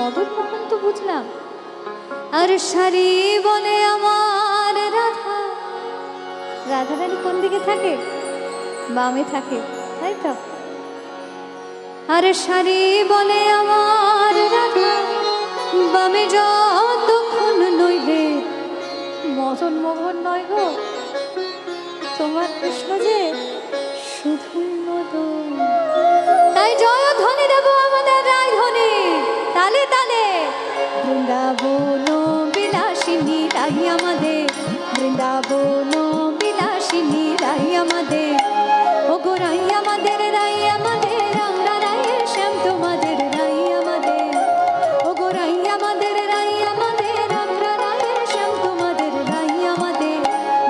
মদন মোহন তো বুঝলাম, আর সারি বলে আমার রাধা। রাধা রানী কোন দিকে থাকে? বামে থাকে, তাই তো? আর সারি বলে আমার রাধা, বামে যতক্ষণ নইলে মদন মোহন নয় গো, তোমার কৃষ্ণ যে শুধুই মদন। তাই জয় ধ্বনি দেব আমাদের রায় ধ্বনি, তালে তালে। বৃন্দাবন বিলাসিনী রাই আমাদের, বৃন্দাবন বিলাসিনী রাই আমাদের, ও গো রাই আমাদের, রাই আমাদের, আমরা রায়ের শ্যাম তোমাদের রাই আমাদের, ও গো রাই আমাদের, রাই আমাদের, আমরা রায়ের শ্যাম তোমাদের রাই আমাদের।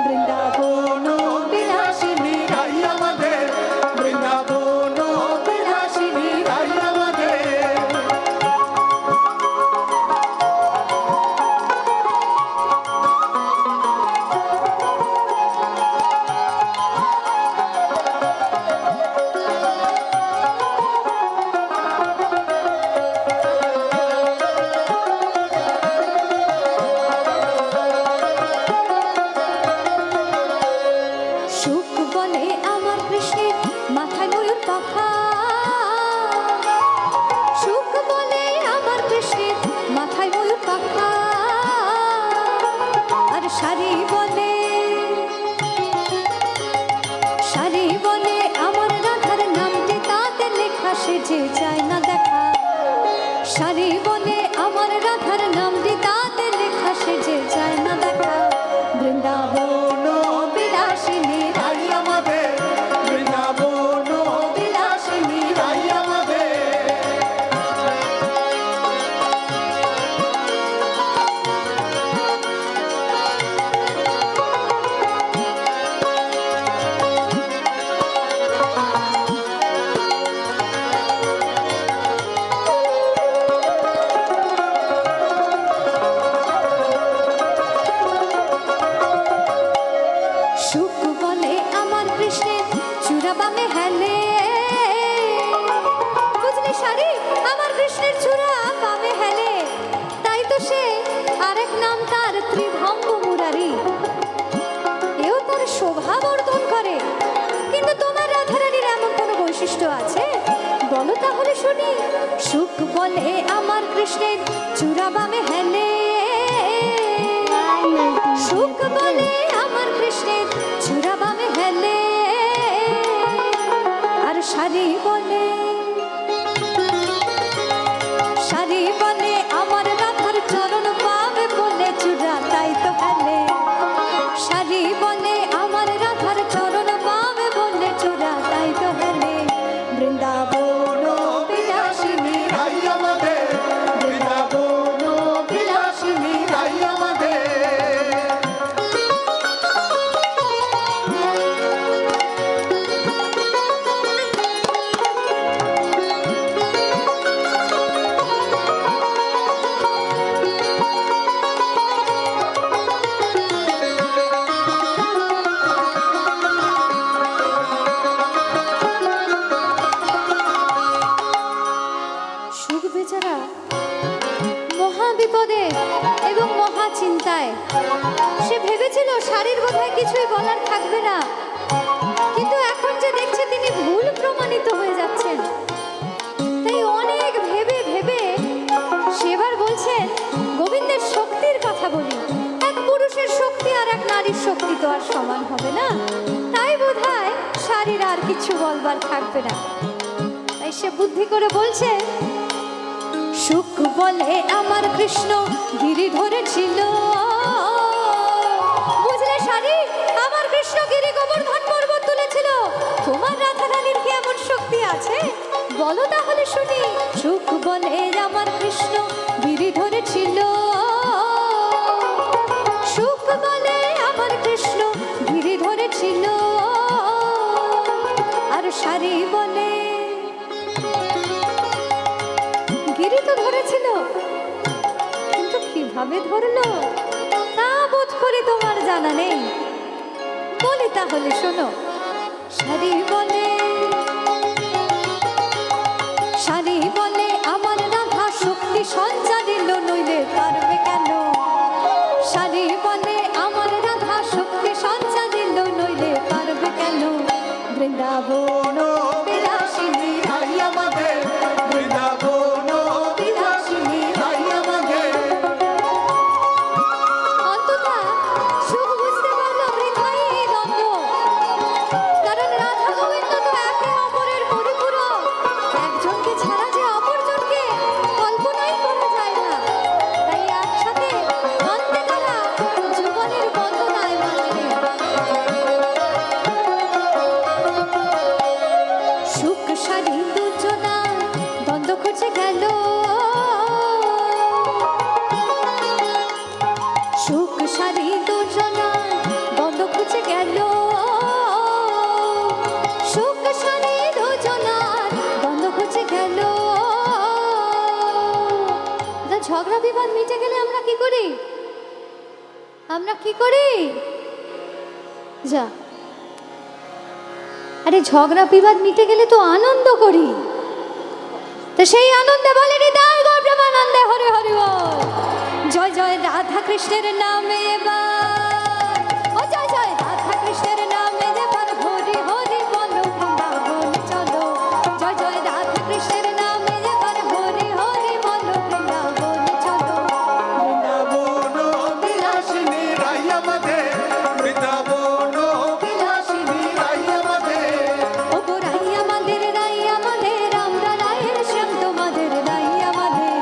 বৃন্দাবন বিলাসিনী রাই আমাদের, বৃন্দাবন বিলাসিনী রাই আমাদের। সুখ বলে আমার কৃষ্ণের মাথায় ময়ূর পাখা, সুখ বলে আমার কৃষ্ণের মাথায় ময়ূর পাখা। আর সারি বলে, সারি বলে আমার রাধার নামটি তাতে লেখা, সে যে চায় না দেখা। সারি বলে আমার রাধার নামটি তাতে লেখা, সে যে চায় না দেখা। বৃন্দাবন বিলাসিনী রাই আমাদের, বৃন্দাবন বিলাসিনী রাই আমাদের। সুখ বলে আমার কৃষ্ণের চূড়া বামে হেলে, বুঝলি সারি, আমার কৃষ্ণের চূড়া বামে হেলে, তাই তো সে আরেক নাম তার ত্রিভঙ্গ মুরারি। এও তার শোভা বর্ধন করে। কিন্তু তোমার রাধারানীর এমন কোনো বৈশিষ্ট্য আছে? বলো তাহলে শুনি। সুখ বলে আমার কৃষ্ণের চূড়া বামে হেলে, সুখ বলে আমার কৃষ্ণের চূড়া বামে হেলে। আর সারি বলে, সারি বলে আমার রাধার চরণ পাবে বলে চূড়া তাই তো হেলে। সারি বলে আমার রাধার চরণ পাবে বলে চূড়া তাই তো হেলে। বৃন্দাবন বিলাসিনী রাই আমাদের, বৃন্দাবন বিলাসিনী রাই আমাদের। সুখ বেচারা মহা বিপদে এবং মহা চিন্তায়। সে ভেবেছিল শাড়ির বোধহয় কিছুই বলার থাকবে না, কিন্তু এখন যে দেখছে তিনি ভুল প্রমাণিত হয়ে যাচ্ছেন, তাই অনেক ভেবে ভেবে সেবার বলছেন গোবিন্দের শক্তির কথা বলি। এক পুরুষের শক্তি আর এক নারীর শক্তি তো আর সমান হবে না, তাই বোধহয় শাড়ির আর কিছু বলবার থাকবে না। তাই সে বুদ্ধি করে বলছে, সুখ বলে আমার কৃষ্ণ গিরি ধরেছিল, বুঝলে সারি, আমার কৃষ্ণ গিরি গোবর্ধন পর্বত তুলেছিল। তোমার রাধা রানীর কি এমন শক্তি আছে? বলো তাহলে শুনি। সুখ বলে আমার কৃষ্ণ গিরি ধরেছিল, সুখ বলে আমার কৃষ্ণ গিরি ধরেছিল। আর সারি বলে, গিরি তো ধরেছিল, কিন্তু কিভাবে ধরলো তা বোধ করি তোমার জানা নেই। বলি তাহলে শোনো। সারি বলে, সারি বলে আমার রাধা শক্তি সঞ্চার খুঁজে গেল সুখ সারি দুজনা বন্ধ খুঁজে গেল সুখ সারি দুজনা বন্ধ খুঁজে গেল। ঝগড়া বিবাদ মিটে গেলে আমরা কি করি? আমরা কি করি? যা, আরে ঝগড়া বিবাদ মিটে গেলে তো আনন্দ করি। তো সেই আনন্দে বলে হৃদয় গো প্রেমানন্দে হরে হরে বল। জয় জয় রাধা কৃষ্ণের নামে এবার, ও জয় জয় রাধা কৃষ্ণের নামে এবার হরি হরি বলো বৃন্দাবন চলো। জয় জয় রাধা কৃষ্ণের নামে এবার হরি হরি বলো বৃন্দাবন চলো। বৃন্দাবন বিলাসিনী রাই আমাদের, বৃন্দাবন বিলাসিনী রাই আমাদের। ও গো রাই আমাদের রাই আমাদের, আমরা রায়ের শ্যাম তোমাদের রাই আমাদের।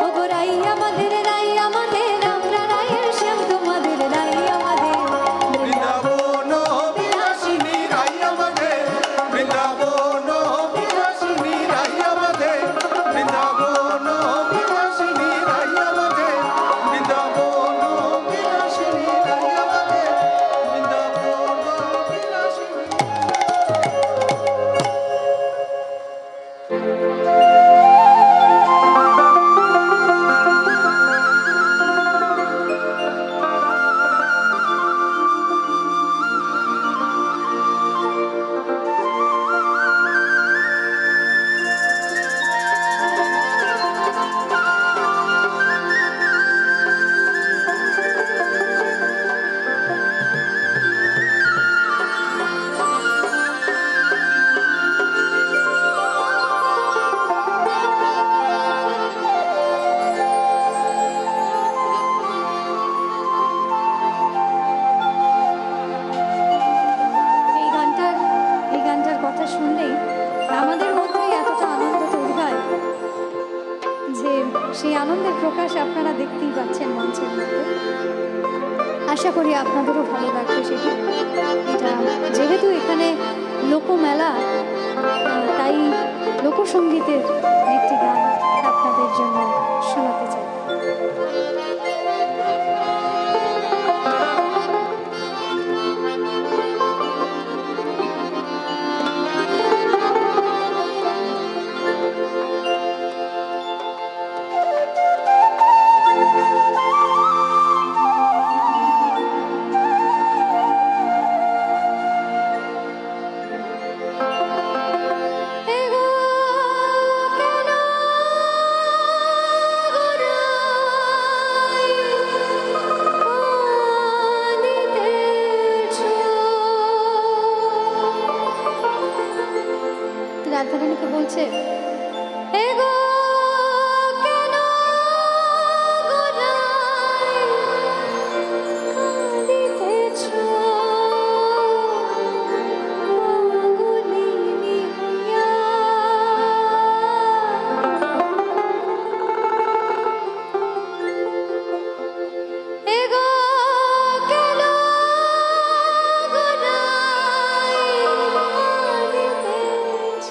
ও গো রাই আমাদের রাই আমাদের, আমরা রায়ের শ্যাম তোমাদের রাই আমাদের। বৃন্দাবন বিলাসিনী রাই আমাদের, বৃন্দাবন বিলাসিনী রাই আমাদের, বৃন্দাবন বিলাসিনী রাই আমাদের, বৃন্দাবন বিলাসিনী রাই আমাদের, বৃন্দাবন বিলাসিনী। এই গানটার কথা শুনলেই আমাদের মধ্যে এতটা আনন্দ তৈরি হয় যে সেই আনন্দের প্রকাশ আপনারা দেখতেই পাচ্ছেন মঞ্চের মধ্যে। আশা করি আপনাদেরও ভালো লাগবে সেটি। এটা যেহেতু এখানে লোকমেলা, তাই লোকসঙ্গীতের একটি গান আপনাদের জন্য শোনাতে চাই। রাধারানীকে বলছে, হে গো কেন গোরাই কাঁদিতেছ পাগলিনী হইয়া। হে গো কেন গোরাই কাঁদিতেছ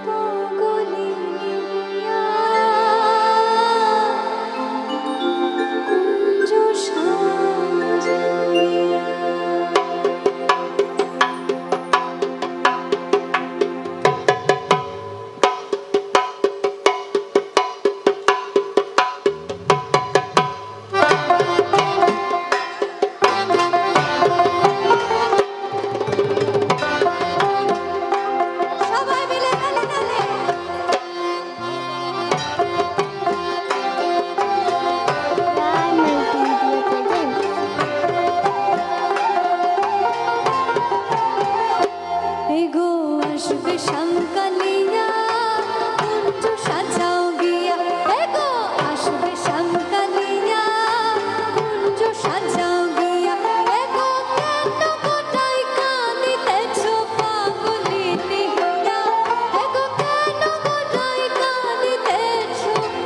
পাগলিনী হইয়া। কুঞ্জ সাজাইয়া। সবাই মিলে তালে তালে। এগো আসবে শ্যামকালিয়া কুঞ্জ সাজাও গিয়া। এগো আসবে শ্যামকালিয়া কুঞ্জ সাজাও গিয়া। এগো কেন গোটাই কাঁদিতেছ পাগলিনী হইয়া। এগো কেন গোটাই কাঁদিতেছ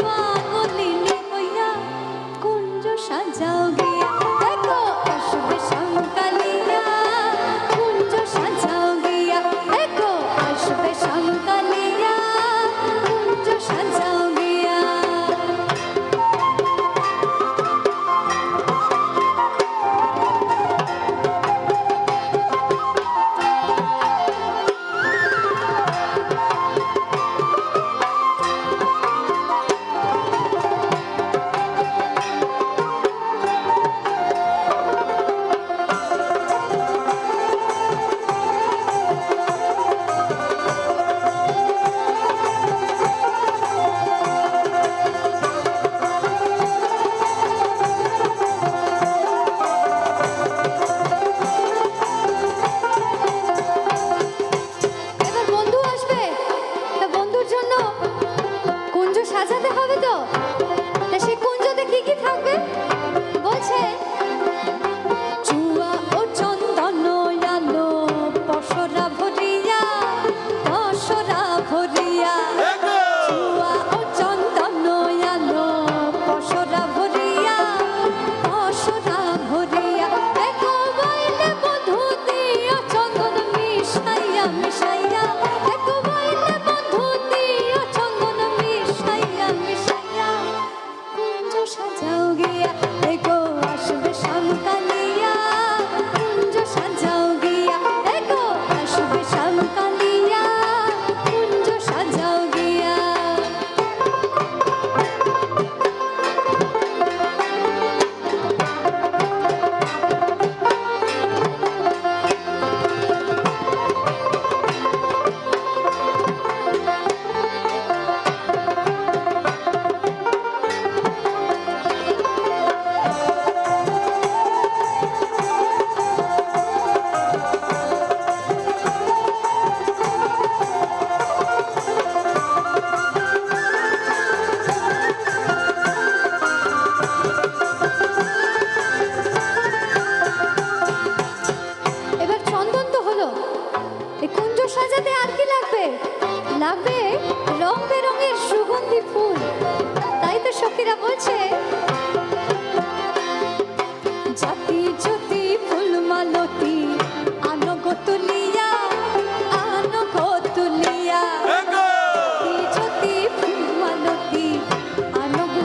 পাগলিনী হইয়া। কুঞ্জ সাজাও গিয়া। এগো আসবে শ্যামকালিয়া কুঞ্জ সাজাও গিয়া। এগো আসবে শ্যামকালিয়া লাগবে রং বেরঙের সুগন্ধি ফুল। তাই তো সখীরা বলছে, জাতি জ্যোতি ফুল মালতী আনো গো তুলিয়া, আনো গো তুলিয়া। জাতি জ্যোতি ফুল মালতী আনো গো,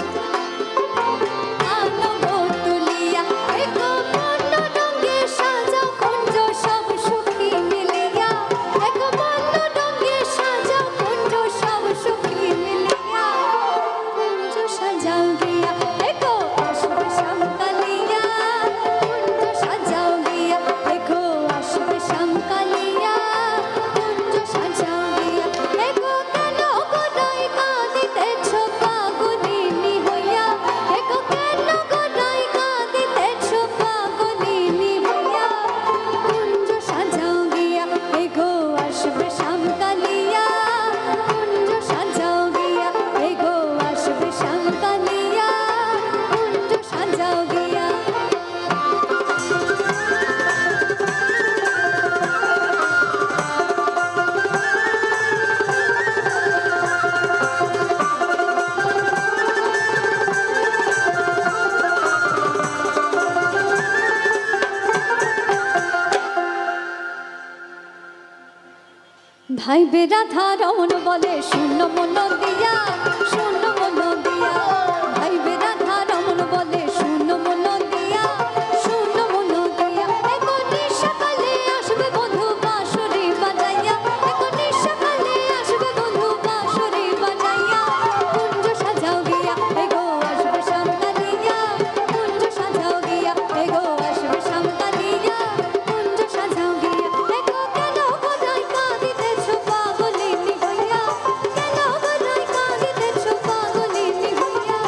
আনো গো তুলিয়া। এগো বর্ণ রঙে সাজাও কুঞ্জ সব সখী মিলিয়া, এগো বর্ণ রঙে সাজাও কুঞ্জ সব সখী মিলিয়া। কুঞ্জ সাজাও গিয়া, এগো আসবে শ্যামকালিয়া। কুঞ্জ সাজাও গিয়া, এগো আসবে শ্যামকালিয়া। কুঞ্জ সাজাও গিয়া, এগো কেন গোদাই কাঁদিতেছ পাগলিনী হইয়া, এগো কেন গোদাই কাঁদিতেছ পাগলিনী হইয়া। কুঞ্জ সাজাও গিয়া, এগো আসবে শ্যামকালিয়া। কুঞ্জ সাজাও গিয়া, এগো আসবে শ্যামকালিয়া। কুঞ্জ সাজাও গিয়া। ভাই বেরাধা রমন বলে শূন্য মন দিয়া, শূন্য মন দিয়া। ভাই বেরাধা রমন বলে শূন্য মন দিয়া, শূন্য মন দিয়া। এগো নিশাকালে আসবে বন্ধু বাঁশরি বাজাইয়া, এগো নিশাকালে আসবে বন্ধু বাঁশরি বাজাইয়া। কুঞ্জ সাজাও গিয়া, এগো আসবে শ্যামকালিয়া। কুঞ্জ সাজাও গিয়া, এগো আসবে শ্যামকালিয়া। কুঞ্জ সাজাও গিয়া, এগো কেন গোদাই কাঁদিতেছ পাগলিনী হইয়া, কেন গোদাই কাঁদিতেছ পাগলিনী হইয়া।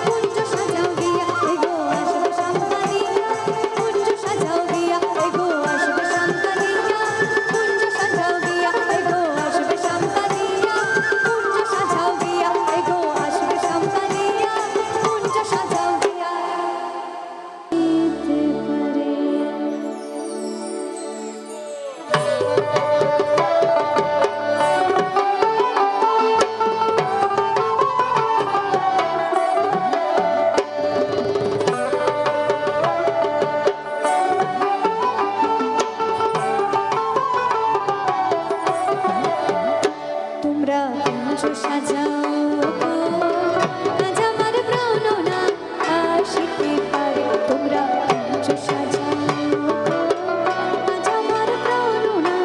কুঞ্জ সাজাও গিয়া, এগো আসবে শ্যামকালিয়া। কুঞ্জ সাজাও গিয়া, এগো আসবে শ্যামকালিয়া। কুঞ্জ সাজাও গিয়া, এগো আসবে শ্যামকালিয়া। কুঞ্জ সাজাও গিয়া, এগো আসবে শ্যামকালিয়া। কুঞ্জ সাজাও গিয়া। দিতে পারে তোমরা কুঞ্জ সাজাও গো, আজ আমার প্রাণ না আসিতে পারে। তোমরা কুঞ্জ সাজাও গো, আজ আমার প্রাণ না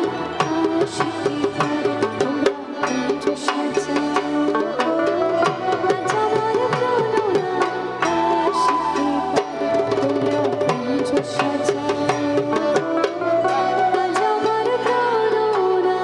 আসিতে পারে। তোমরা কুঞ্জ সাজাও গো, আজ আমার প্রাণ না আসিতে পারে। তোমরা কুঞ্জ সাজাও গো, আজ আমার প্রাণ না।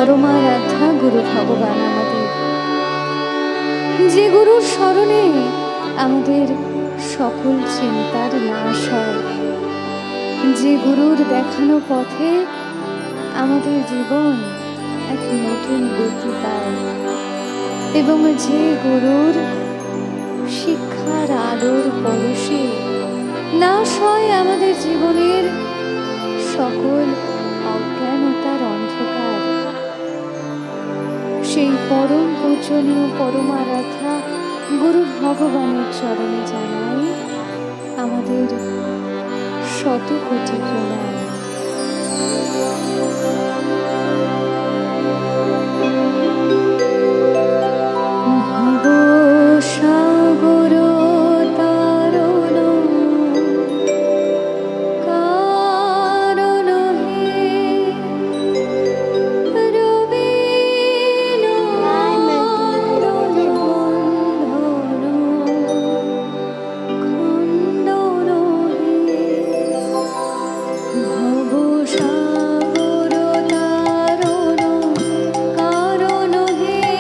পরমারাধ্যা গুরু ভগবান আমাদের, যে গুরুর স্মরণে আমাদের সকল চিন্তার নাশ হয়, যে গুরুর দেখানো পথে আমাদের জীবন এক নতুন গতি পায়, এবং যে গুরুর শিক্ষার আলোর পরশে নাশ হয় আমাদের জীবনের সকল অজ্ঞানতার অন্ধকার, সেই পরম পূজনীয় পরমারাধ্যা গুরু ভগবানের চরণে জানাই আমাদের শত কোটি প্রণাম। ভবসাগর তারণ কারণ হে রবিন নন্দন খণ্ডন হে ভবসাগর তারণ কারণ হে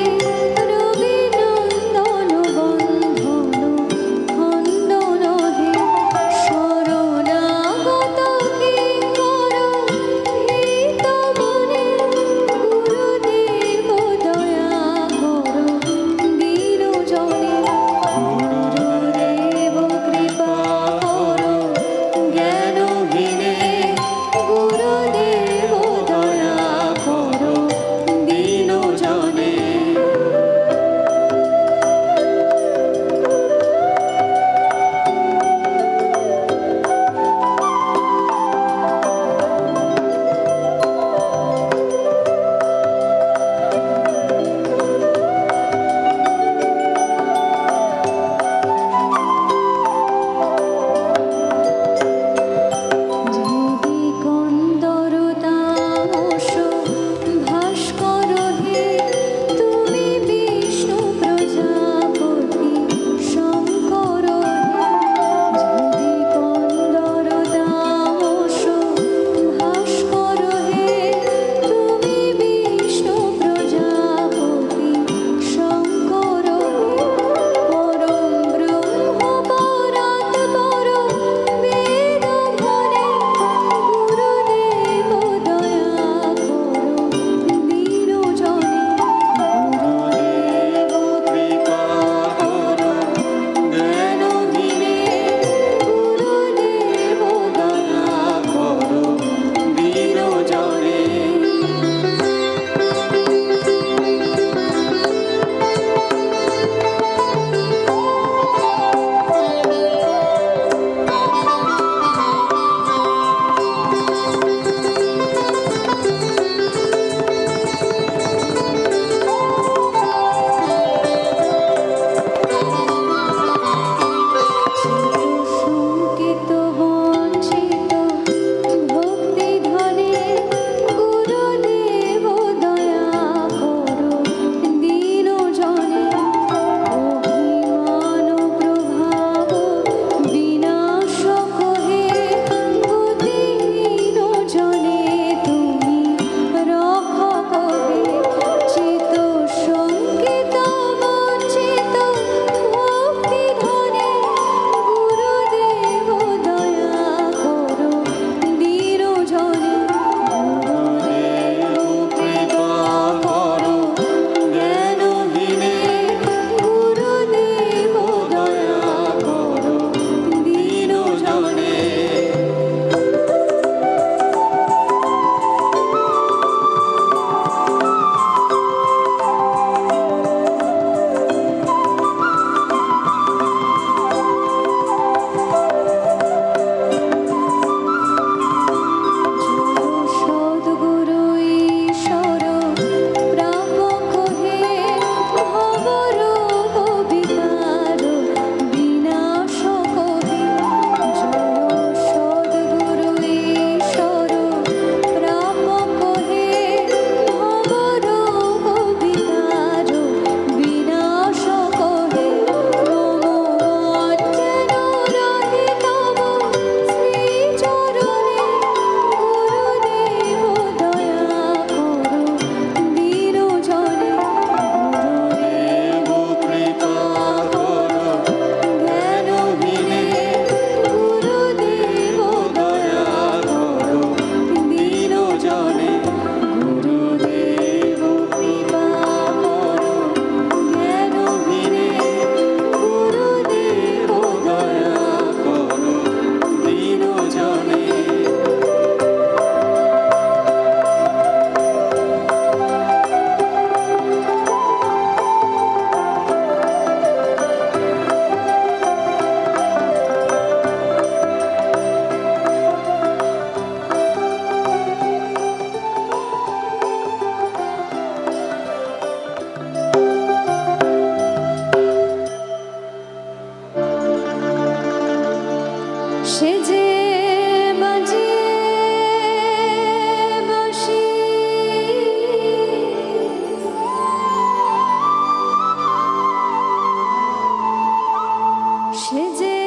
সে যে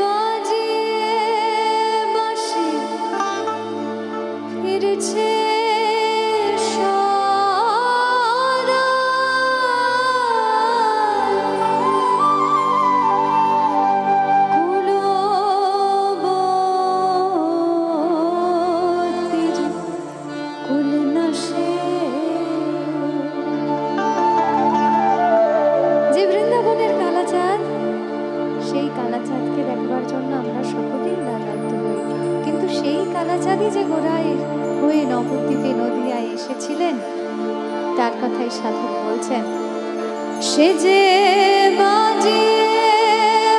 বাজিয়ে বাঁশি ফিরছে সদা। কুলবতীর কুলনাশে। যে বৃন্দাবনের কালাচাঁদ, সেই কালাচাঁদকে দেখবার জন্য আমরা সকলেই লালায়িত হই, কিন্তু সেই কালাচাঁদই যে গোড়ায় হয়ে নবদ্বীপে নদিয়ায় এসেছিলেন, তার কথাই সাধক বলছেন। সে যে বাজিয়ে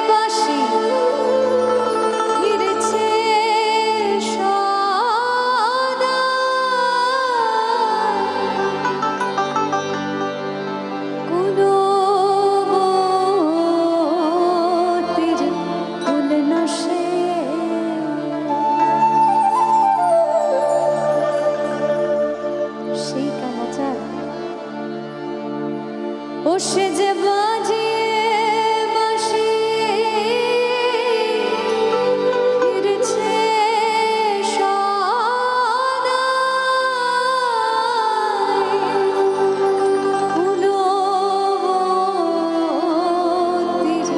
বাঁশি ফিরছে সদা। কুলবতীর কুলনাশে। সেই কালাচাঁদ, ও সে যে বাজিয়ে বাঁশি ফিরছে সদা। কুলবতীর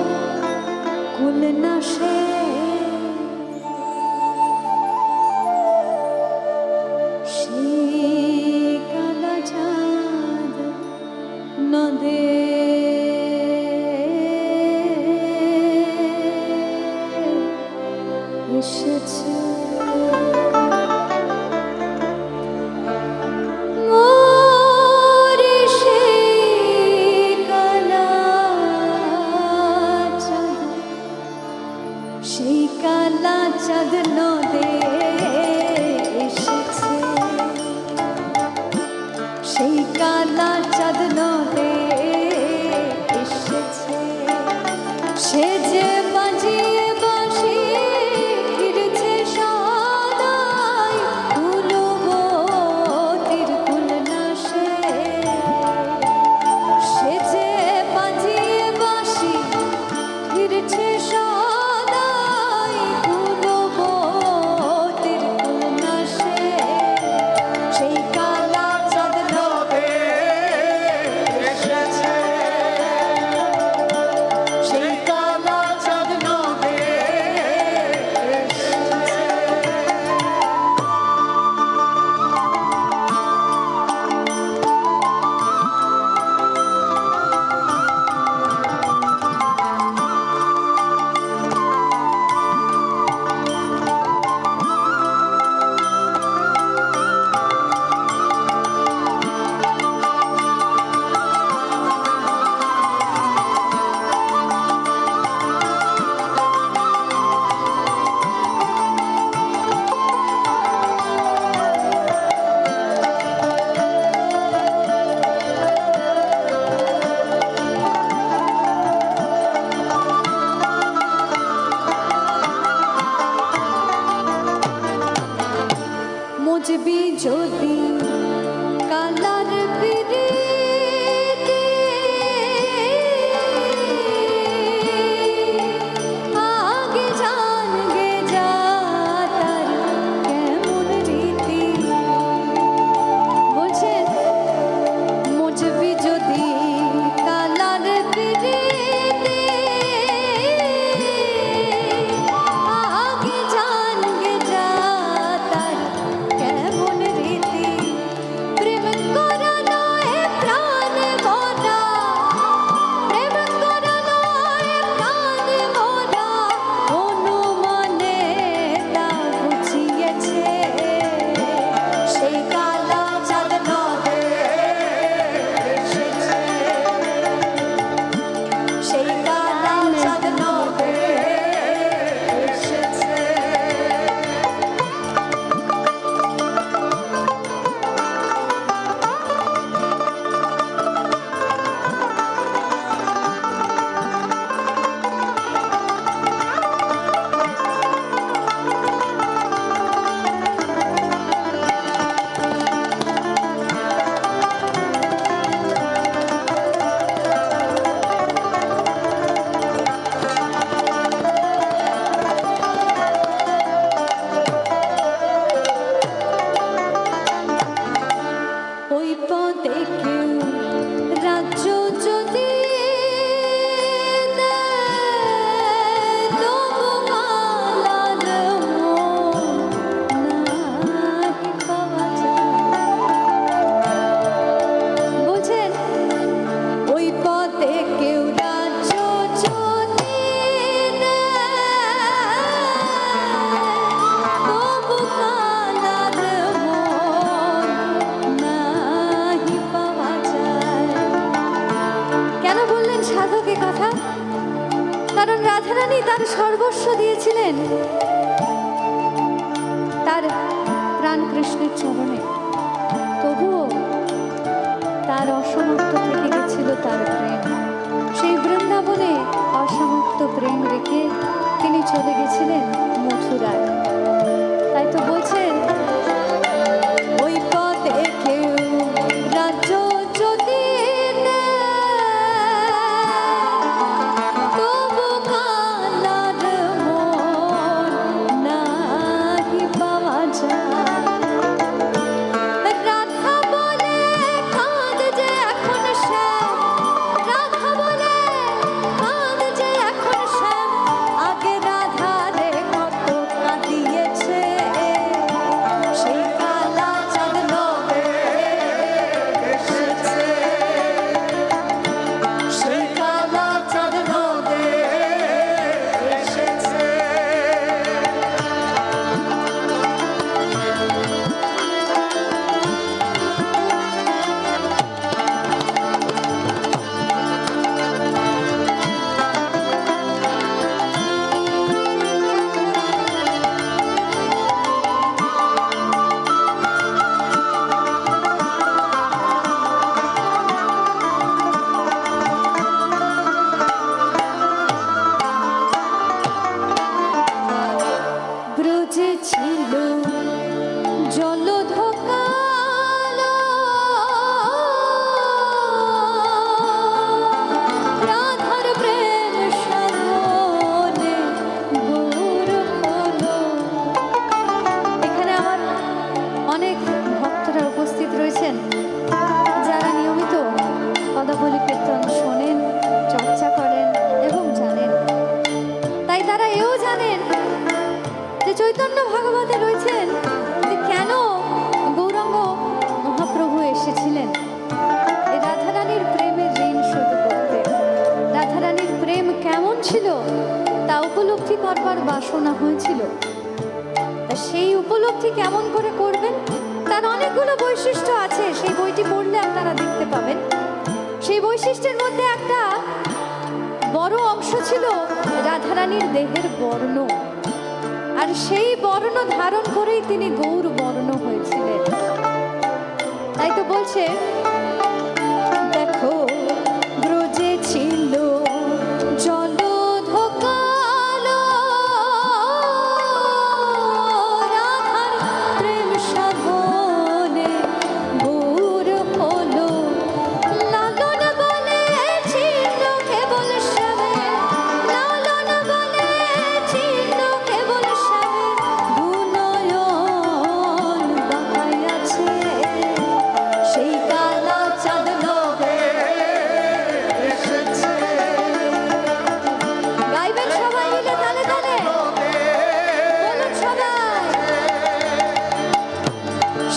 কুলনাশে। সেই কালাচাঁদ নদে এসেছে। মোরে সেই কালাচাঁদ, সেই কালাচাঁদ নদে এসেছে। সেই কালাচাঁদ নদে এসেছে। সে যে বাজিয়ে বাঁশি ফিরছে কারণ রাধারানী তার সর্বস্ব দিয়েছিলেন তার প্রাণ কৃষ্ণের চরণে। তবুও তার অসমাপ্ত থেকে গেছিল তার প্রেম। সেই বৃন্দাবনে অসমাপ্ত প্রেম রেখে তিনি চলে গেছিলেন মথুরায়। তাই তো বলছেন, ওই পথে কেউ রাজ্য যদি নেয়, তবু কালার মন নাহি পাওয়া যায়। রাধা বলে কাঁদ যে এখন শ্যাম, রাধা বলে কাঁদ যে এখন শ্যাম, আগে রাধা রে কত কাঁদিয়েছে, সেই কালা চাঁদ নবে এসেছে, সেই কালা চাঁদ নবে এসেছে। ব্রজে ছিল জলধকালো, রাধার প্রেম সাধনে গৌর হলো। এখানে আমার অনেক ভক্তরা উপস্থিত রয়েছেন যারা নিয়মিত পদাবলী কীর্তন শোনেন, চর্চা করেন এবং জানেন। তাই তারা এও জানেন যে চৈতন্য ভাগবতে রয়েছেন যে কেন গৌরাঙ্গ মহাপ্রভু এসেছিলেন এই রাধারানীর প্রেমের ঋণ শোধ করতে। রাধারানীর প্রেম কেমন ছিল তা উপলব্ধি করবার বাসনা হয়েছিল। তা সেই উপলব্ধি কেমন করে করবেন তার অনেকগুলো বৈশিষ্ট্য আছে, সেই বইটি পড়লে আপনারা দেখতে পাবেন। সেই বৈশিষ্ট্যের মধ্যে একটা বড় অংশ ছিল রাধারানীর দেহের বর্ণ, আর সেই বর্ণ ধারণ করেই তিনি গৌর বর্ণ হয়েছিলেন। তাই তো বলছে, দেখো ব্রজে ছিল জলধকালো, রাধার প্রেম সাধনে গৌর হলো। লালন বলে ছিল কেবল শ্যামে, লালন বলে ছিল কেবল শ্যামে, দুনয়ন বাঁকাইয়াছে, সেই কালা চাঁদ নবে এসেছে। গাইবেন সবাই মিলে তালে তালে, বলুন সবাই,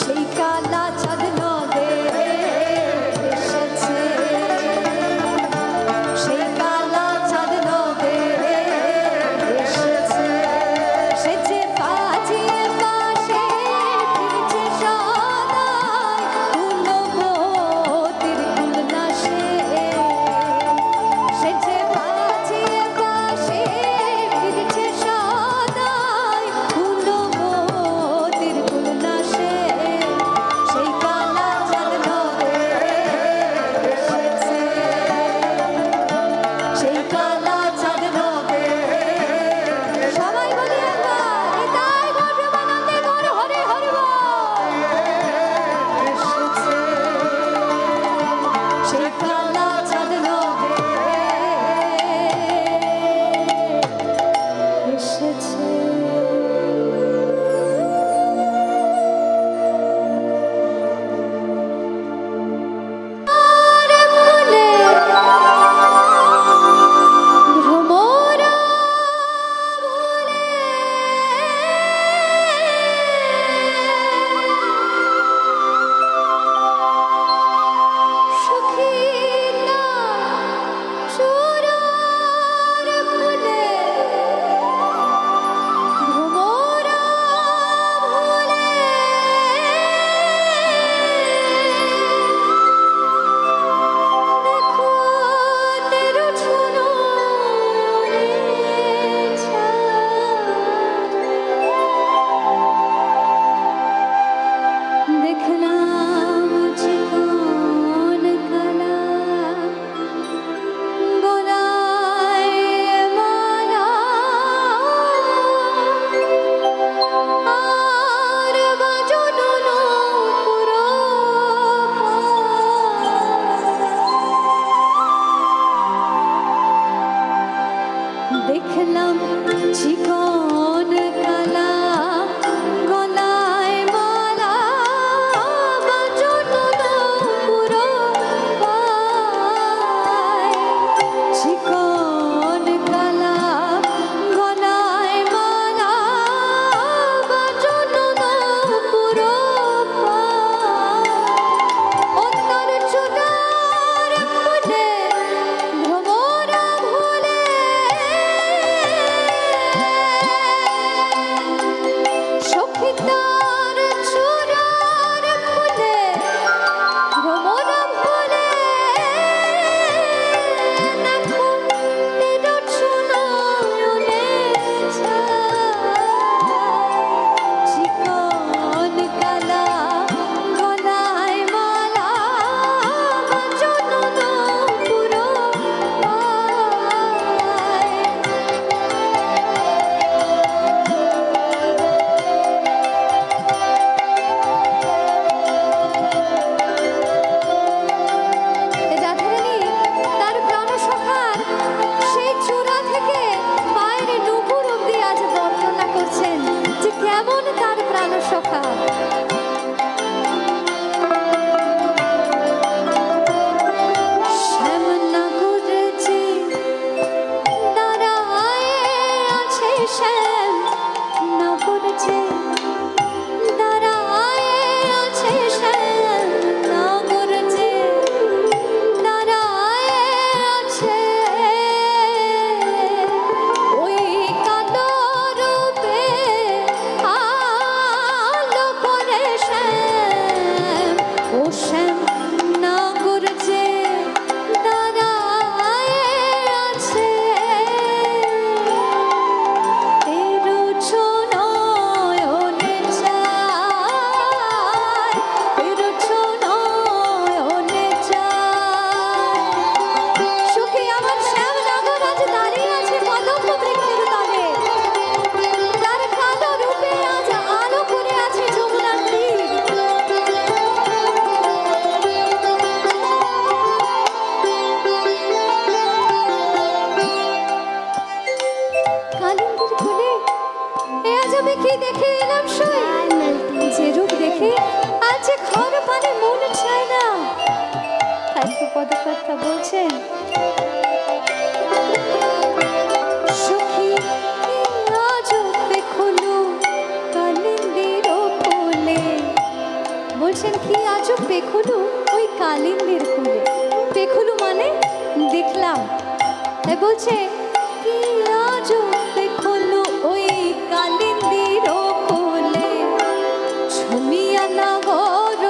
সেই কালা চাঁদ নবে এসেছে, সেই কালা চাঁদ নবে এসেছে। সে যে বাজিয়ে বাঁশি ফিরছে সদাই, কুলবতীর কুলনাশে। সে যে বাজিয়ে বাঁশি ফিরছে সদাই, কুলবতীর কুলনাশে, সেই কালা চাঁদ নবে এসেছে, সেই কালা চাঁদ নবে। সবাই বলি একবার, নিতাই গৌর প্রেমানন্দে গৌর হরি হরি বল। এসেছে, সেই কালা চাঁদ নবে এসেছে। আর ভুলে দেখলাম চিকন কালা গলায় মালা বাজনো পুরো পায় চিকন কালা গলায় মালা বাজনো পুরো পায় অন্তর চুনার ফুলে ভ্রমরা ভুলে সখী তার চুনার ফুলে ভ্রমরা ভুলে দেখো নিরচ্ছু নয়নে চিকন কালা গলায় মালা বাজনো পুরো পায় রাধারানী তার প্রাণসখার সেই চূড়া থেকে পায়ের নুপুর অব্দি আজ বর্ণনা করছেন যে কেমন তার প্রাণসখা। শ্যামনগর যে দাঁড়ায় আছে শ্যামনগর যে দাঁড়ায় আছে শ্যামনগর যে দাঁড়ায় আছে ওই কালো রূপে আলো করে শ্যাম ও শ্যামনগর যে দাঁড়ায় আছে তেরো নয়নে চায় তেরো নয়নে চায় সুখী আমার শ্যামনগর আজ দাঁড়িয়ে আছে কদম্ব বৃক্ষের তলে তার কালো রূপে আজ আলো করে আছে যমুনার তীর কালিন্দির কোলে এ আজ আমি কি দেখে এলাম সই যে রূপ দেখে আজ যে ঘর পানে মন চায় না তাই তো পদকর্তা বলছেন সখী আজ দেখলো কালিন্দির কোলে বলছেন কি আজ পেখুলু ওই কালিন্দির কোলে পেখুলু মানে দেখলাম তাই বলছে কি আজ পেখুলু ওই কালিন্দির কোলে ছুমিয়া নগর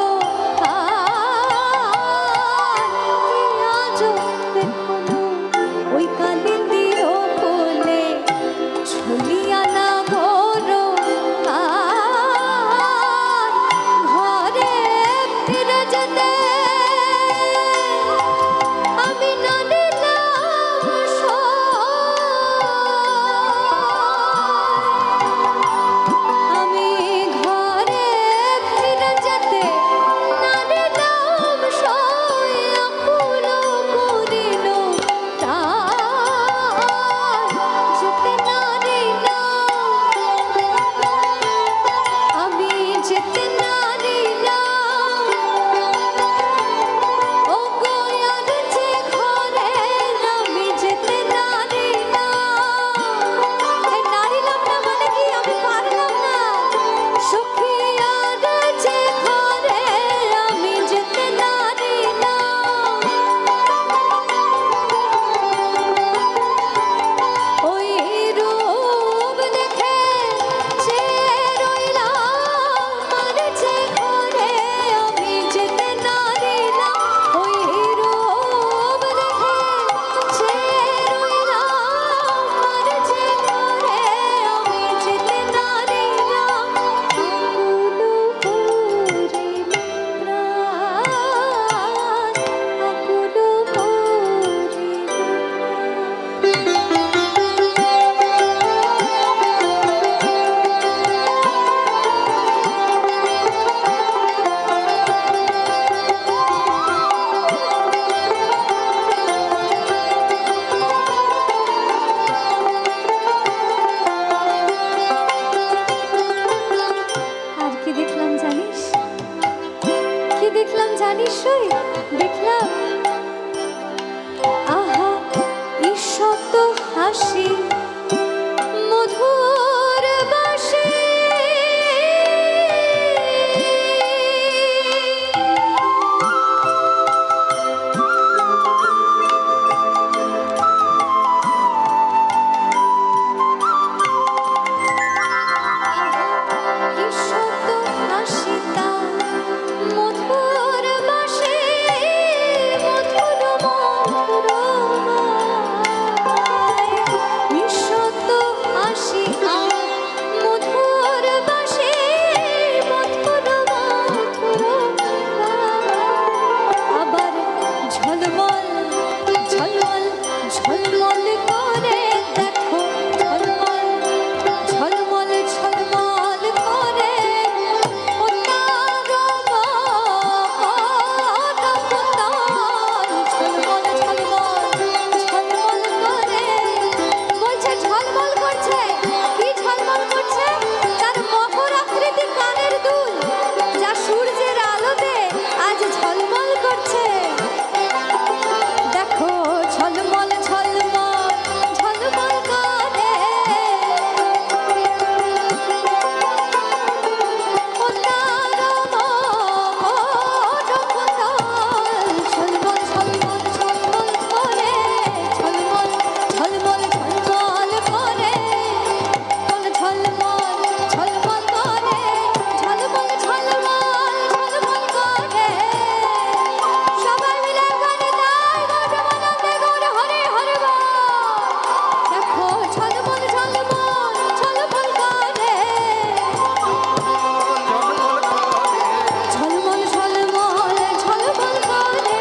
কি আজ পেখুলু ওই কালিন্দির কোলে ছুমিয়া নগর ঘরে ফিরে যেতে আমি না দিলাম হাসি মধুর বাসি কি শত হাসি তার মধুর বাসি মধুর মধুর কি শত হাসি আর মধুর বাসি মধুর মধুর আবার ঝলমল ঝলমল ঝলমল করে দেখো ঝলমল ঝলমল ঝলমল করে ও তারা ঝলমল ঝলমল ঝলমল করে বলছে ঝলমল করছে কি ঝলমল করছে তার মকর আকৃতি কানের দুল যা সূর্যের আলোতে আজ ঝলমল করছে দেখো ঝলমল ঝলমল ঝলমল করে ও তারা ঝলমল ঝলমল ঝলমল করে ঝলমল ঝলমল ঝলমল করে কোন ঝলমল ঝলমল করে ঝলমল ঝলমল ঝলমল করে সবাই মিলে গানে গাই গৌরবানন্দে গৌর হরে হরে বল দেখো ঝলমল ঝলমল ঝলমল করে ঝলমল ঝলমল ঝলমল করে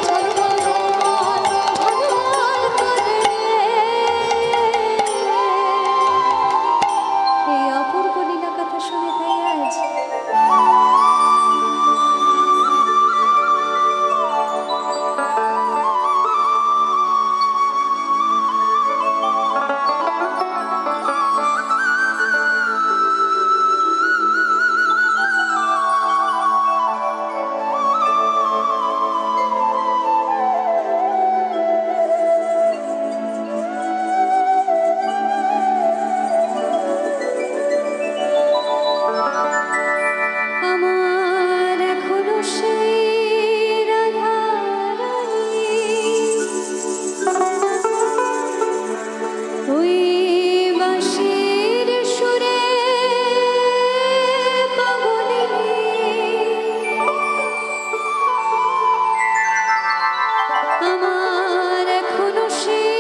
ঝলমল ঝলমল ঝলমল করে এই অপূর্ব লীলা কথা শুনে তাই আজ আমার এখনো সেই রাধা রানী ওই বাঁশির সুরে পাগলিনী আমার এখনো সেই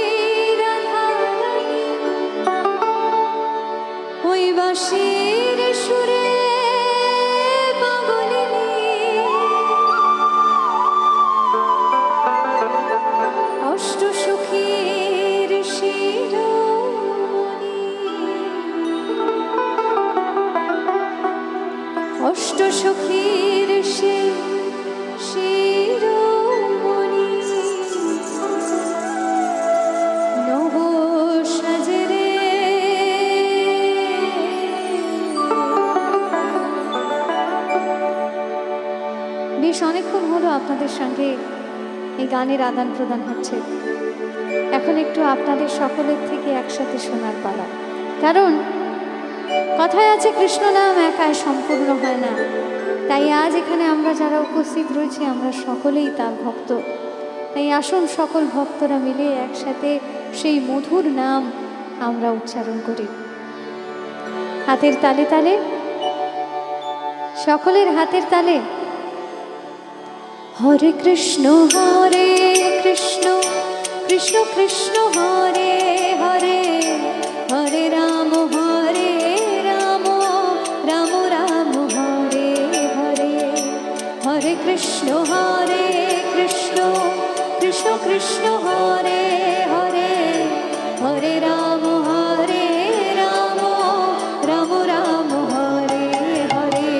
রাধা রানী ওই বাঁশির সুরে পাগলিনী অষ্ট সখীর শিরোমণি অষ্ট সখীর শিরোমণি নব সাজরে বেশ অনেকক্ষণ হলো আপনাদের সঙ্গে এই গানের আদান প্রদান হচ্ছে এখন একটু আপনাদের সকলের থেকে একসাথে শোনার পালা কারণ কথায় আছে কৃষ্ণ নাম একাই সম্পূর্ণ হয় না তাই আজ এখানে আমরা যারা উপস্থিত রয়েছি আমরা সকলেই তার ভক্ত তাই আসুন সকল ভক্তরা মিলে একসাথে সেই মধুর নাম আমরা উচ্চারণ করি হাতের তালে তালে সকলের হাতের তালে হরে কৃষ্ণ কৃষ্ণ কৃষ্ণ হরে হরে হরে রাম রাম রাম হরে হরে হরে কৃষ্ণ কৃষ্ণ কৃষ্ণ হরে হরে হরে রাম রাম রাম হরে হরে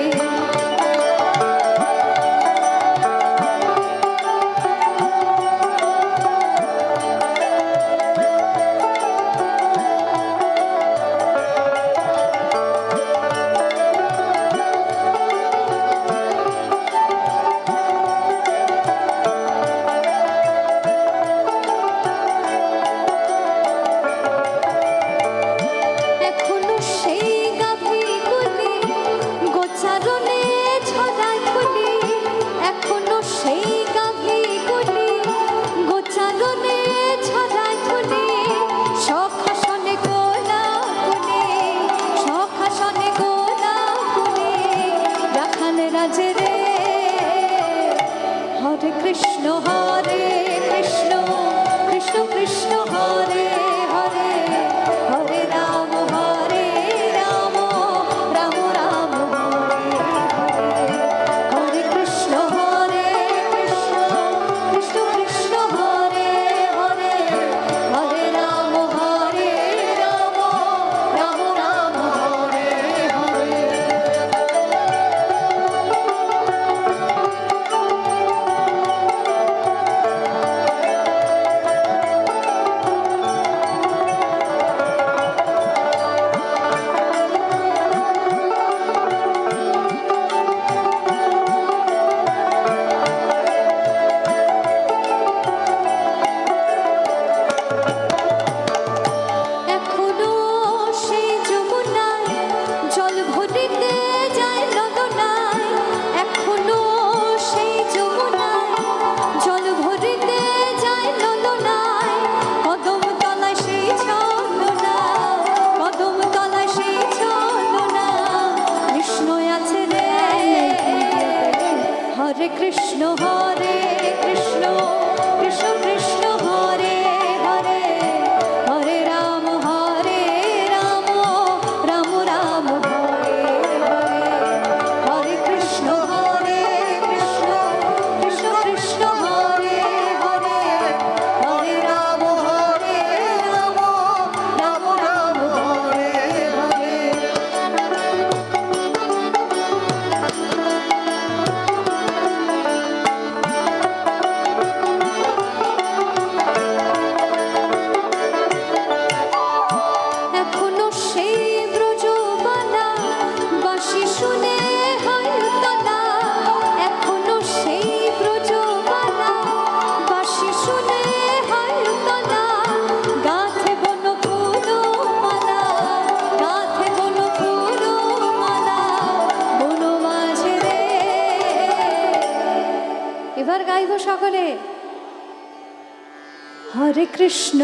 হরে কৃষ্ণ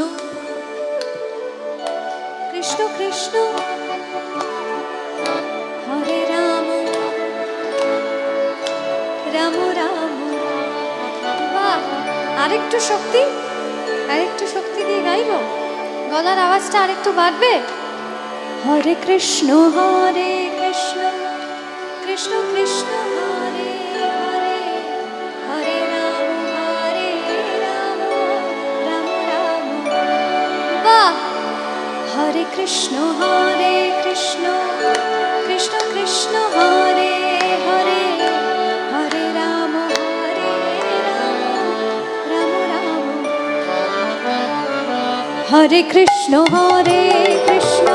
কৃষ্ণ কৃষ্ণ হরে রাম রাম রাম। বাহ, আরেকটু শক্তি দিয়ে গাইব, গলার আওয়াজটা আরেকটু বাড়বে। হরে কৃষ্ণ কৃষ্ণ কৃষ্ণ হরে হরে, হরে রাম রাম রাম। বাহ, হরে কৃষ্ণ কৃষ্ণ কৃষ্ণ হরে হরে, হরে রাম রাম রাম। হরে কৃষ্ণ কৃষ্ণ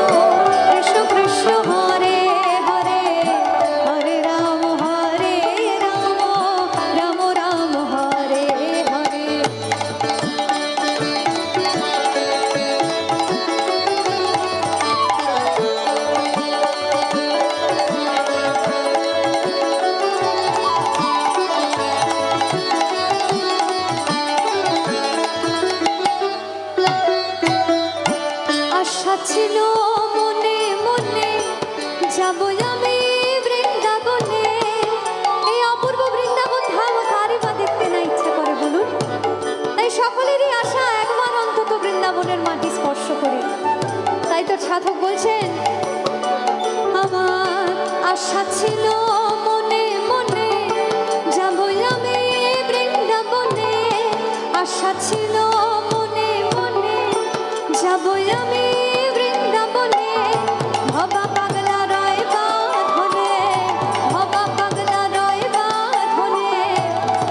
কৃষ্ণ হরে হরে, হরে রাম রাম রাম হরে হরে। আশা ছিল মনে মনে, যাব আমি বৃন্দাবনে। এই অপূর্ব বৃন্দাবন ধাম কারই বা দেখতে না ইচ্ছে করে বলুন? তাই সকলেরই আশা একবার অন্তত বৃন্দাবনের মাটি স্পর্শ করে। তাই তো সাধক বলছেন, আমার আশা ছিল মনে মনে, যাব আমি বৃন্দাবনে। আশা ছিল মনে মনে, যাব আমি বৃন্দাবনে। ভবা পাগলা রয় বাঁধনে, ভবা পাগলা রয় বাঁধনে,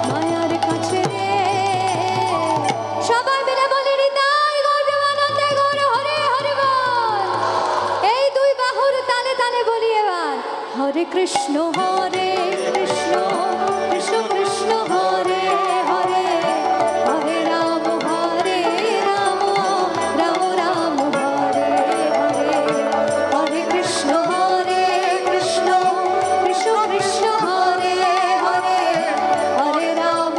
মায়ার কাছে রে। সবাই মিলে বলি হৃদয় গৌরবানন্দে গৌর হরে হরে বল। এই দুই বাহুর তালে তালে বলি এবার, হরে কৃষ্ণ কৃষ্ণ কৃষ্ণ হরে হরে, হরে রাম রাম রাম হরে হরে। হরে কৃষ্ণ কৃষ্ণ কৃষ্ণ হরে হরে, হরে রাম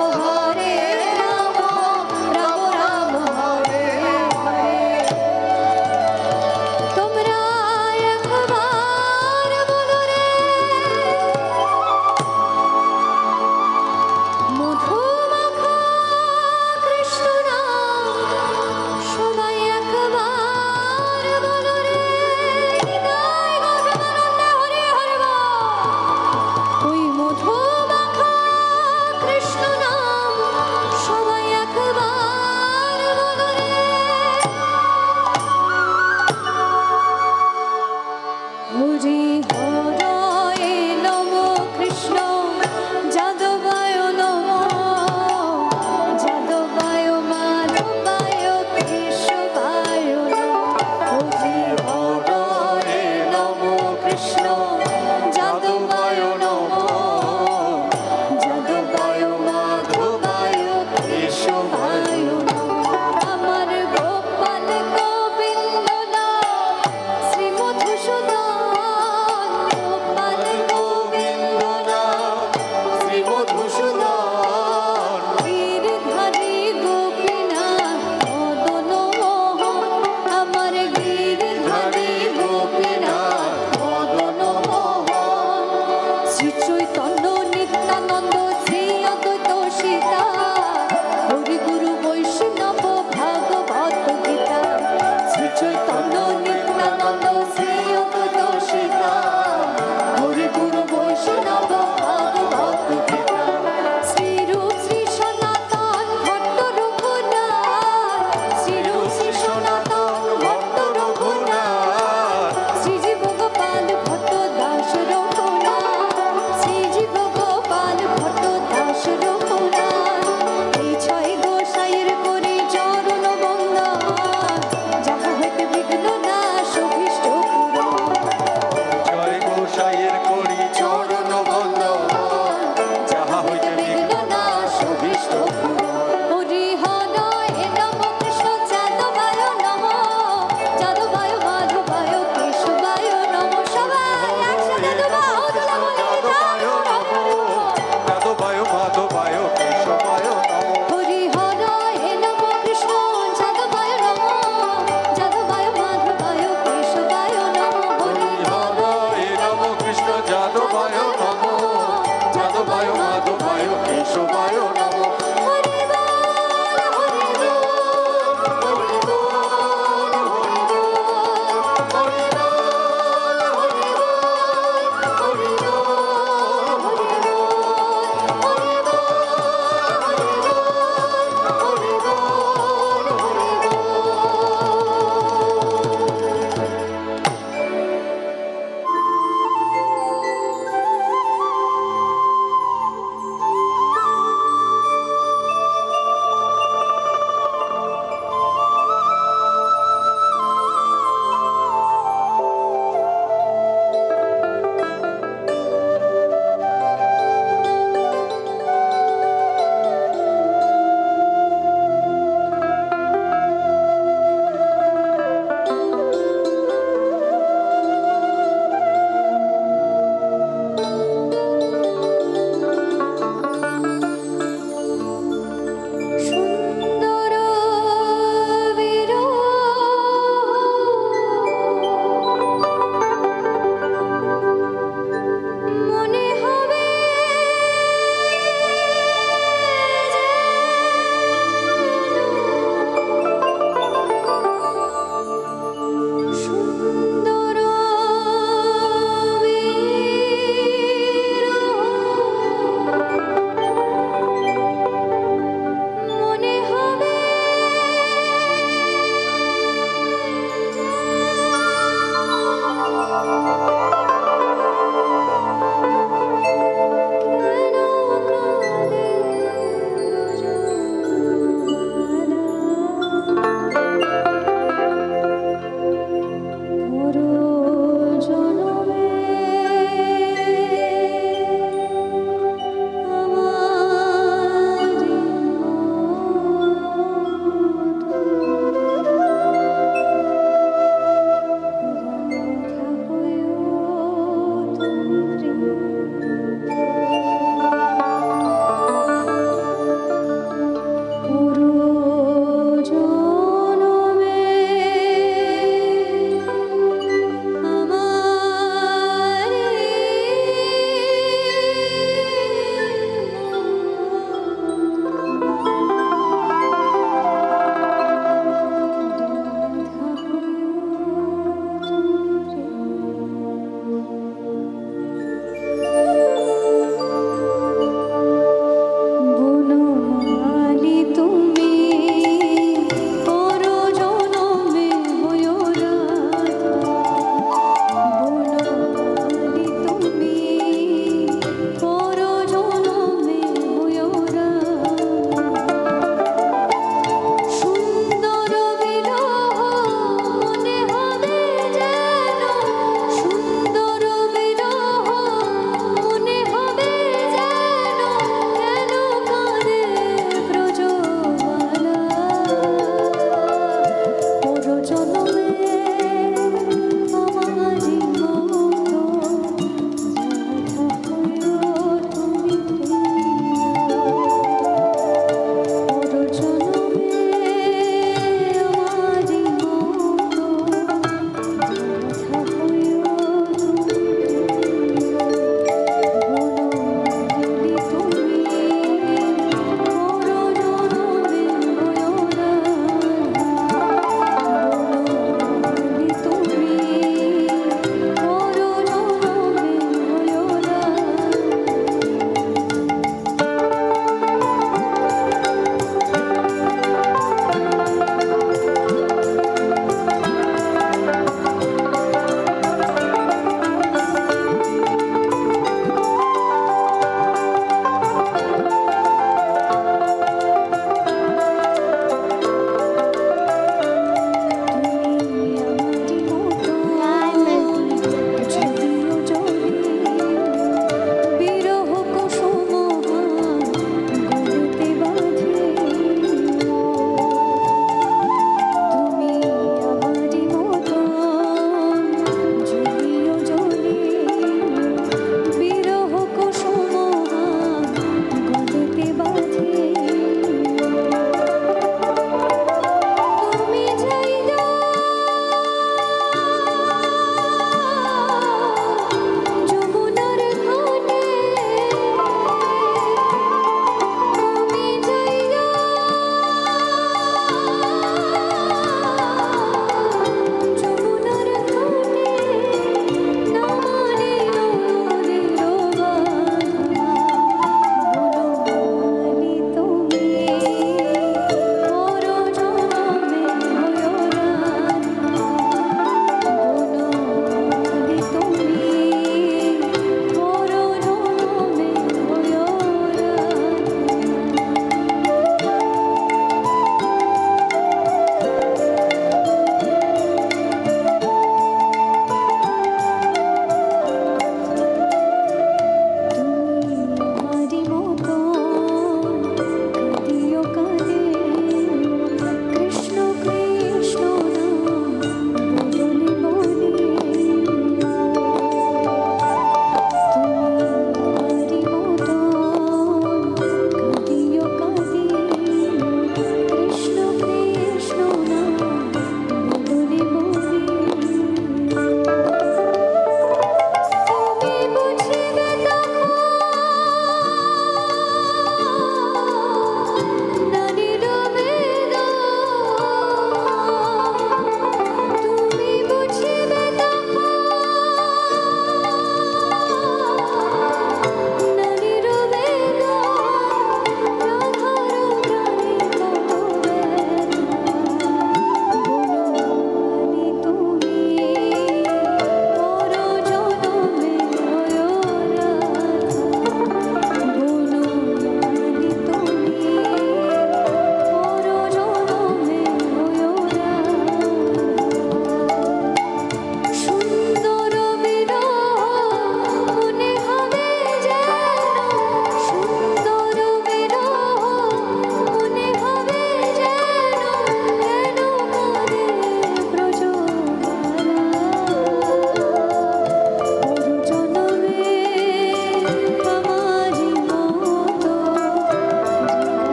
রাম হরে হরে। তোমরা একবার বলো রে,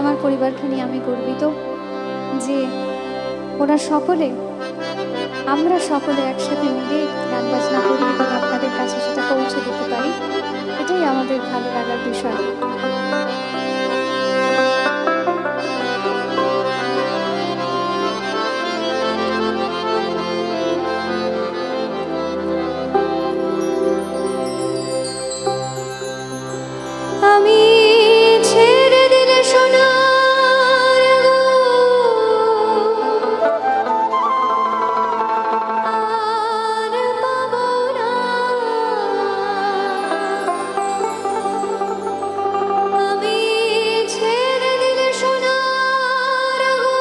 আমার পরিবারকে নিয়ে আমি গর্বিত যে ওরা সকলে, আমরা সকলে একসাথে মিলে গান বাজনা করি এবং আপনাদের কাছে সেটা পৌঁছে দিতে পারি, এটাই আমাদের ভালো লাগার বিষয়। আমি ছেড়ে দিলে সোনার গো, আর পাবো না। আমি ছেড়ে দিলে সোনার গো,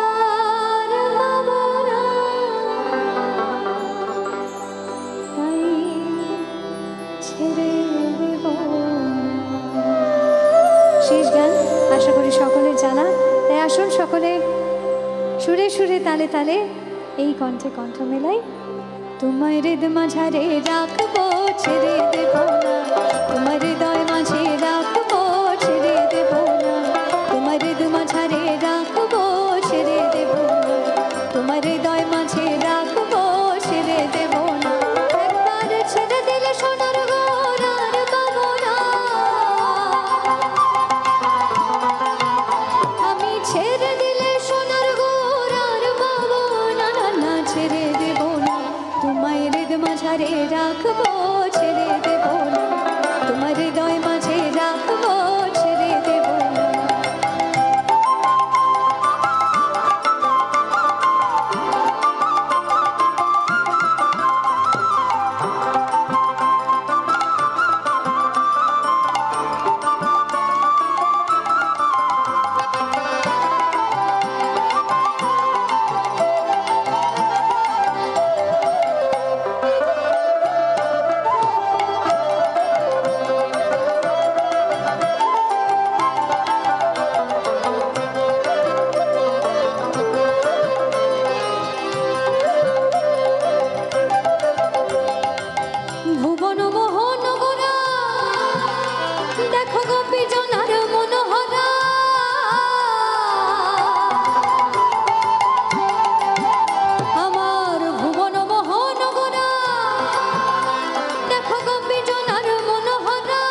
আর পাবো না। তাই ছেড়ে দেব। শেষ গান, আশা করি সকলের জানা। তাই আসুন সকলে সুরে সুরে তালে তালে এই কণ্ঠে কণ্ঠ মেলাই। তোমায় হৃদ মাঝারে রাখবো, ছেড়ে দেব না। তোমার হৃদয় মাঝে রাখবো, ছেড়ে দেব না। তোমার হৃদ মাঝারে রাখবো, ছেড়ে দেব না। তোমার হৃদয় মাঝে রাখবো, ছেড়ে দেব না। একবার ছেড়ে দিলে সোনার ঘর আর পাবো না। আমি ছেড়ে দিলে সোনার ঘর আর পাবো না, না না ছেড়ে দেব না। তোমায় হৃদ মাঝারে রাখবো, ছেড়ে দেব না। তোমার হৃদয় মাঝে রাখবো, ছেড়ে দেব না। ভুবন মোহন গোরা, দেখো গোপী জনার মনোহরা। আমার ভুবন মোহন গোরা, দেখো গোপী জনার মনোহরা।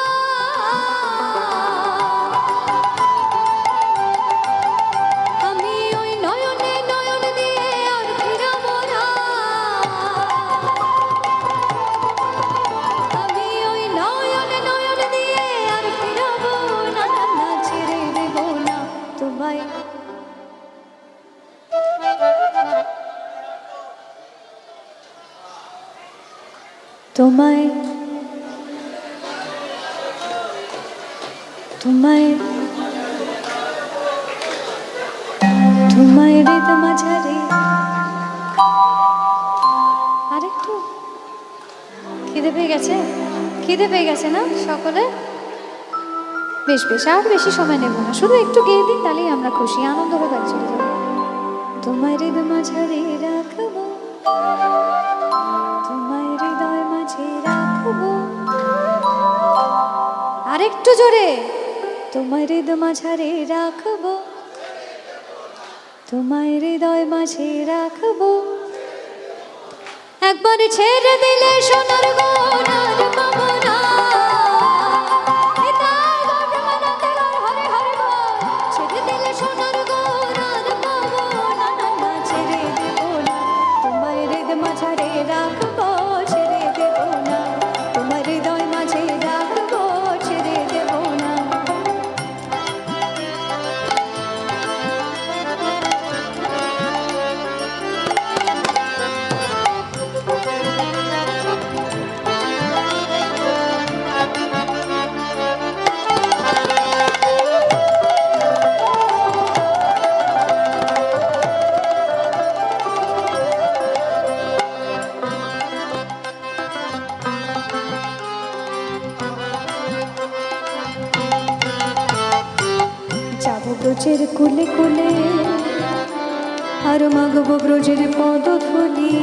আমি ওই নয়নে নয়ন দিয়ে আর ফিরাবো না। আমি ওই নয়নে নয়ন দিয়ে আর ফিরাবো না, না না ছেড়ে দেব না তোমায়। তোমায় তোমায় তোমায় হৃদ মাঝারে। আরেকটু খিদে পেয়ে গেছে, খিদে পেয়ে গেছে না সকলে? বেশ বেশ, আর বেশি সময় নেব না, শুধু একটু গেয়ে দিন, তাহলেই আমরা খুশি, আনন্দ করে বাড়ি চলে যাবো। তোমায় হৃদ মাঝারে রাখবো, তোমায় হৃদয় মাঝে রাখবো। আরেকটু জোরে, তোমায় হৃদ মাঝারে রাখবো, তোমায় হৃদয় মাঝে রাখবো। একবার ছেড়ে দিলে সোনার ঘর আর পাবো না। নিতাই গৌর প্রেমানন্দে গৌর হরে হরে বল। ছেড়ে দিলে সোনার ঘর আর পাবো না, না না ছেড়ে দেব না। তোমায় হৃদ মাঝারে রাখবো, ছেড়ে দেব না। তোমার হৃদয় মাঝে রাখবো, ছেড়ে দেব না। ব্রজের কুলে কুলে আর মাগব ব্রজের পদধূলি।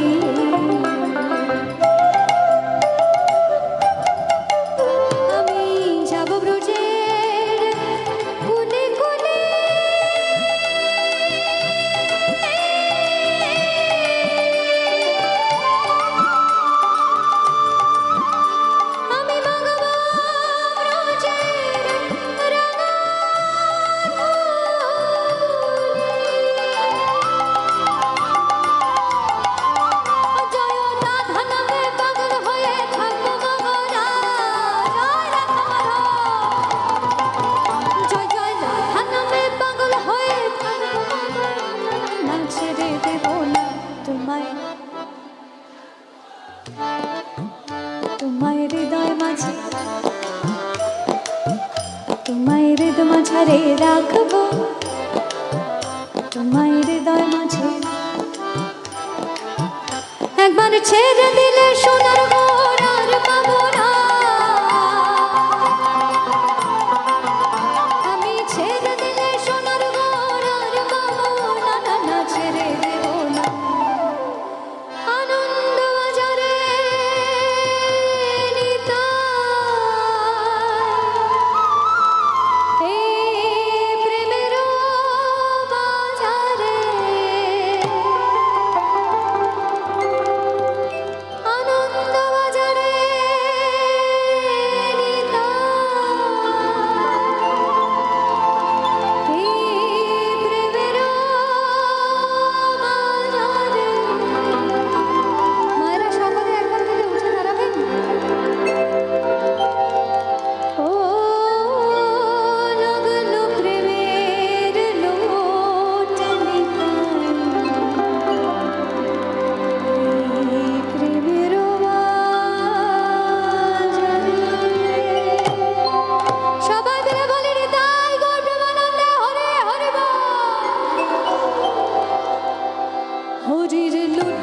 আমি যাব ব্রজে ছাড়ে রাখবো তোমায় হৃদয় মাঝে। একবার ছেড়ে দিলে সোনার ঘর আর পাবো না, আমি ছেড়ে দিলে সোনার ঘর আর পাবো না, না না ছেড়ে দেব না। আনন্দ বাজারে নিতাই, এই প্রেমের বাজারে আনন্দ বাজারে নিতাই, এই প্রেমের বাজারে। মায়েরা সকলে একবার থেকে উঠে দাঁড়াবেন। ও লাগলো প্রেমের লোট নিতাই, এই প্রেমের বাজারে। সবাই মিলে বলি নিতাই গৌর প্রেমানন্দে হরে হরি বল। হরির লুট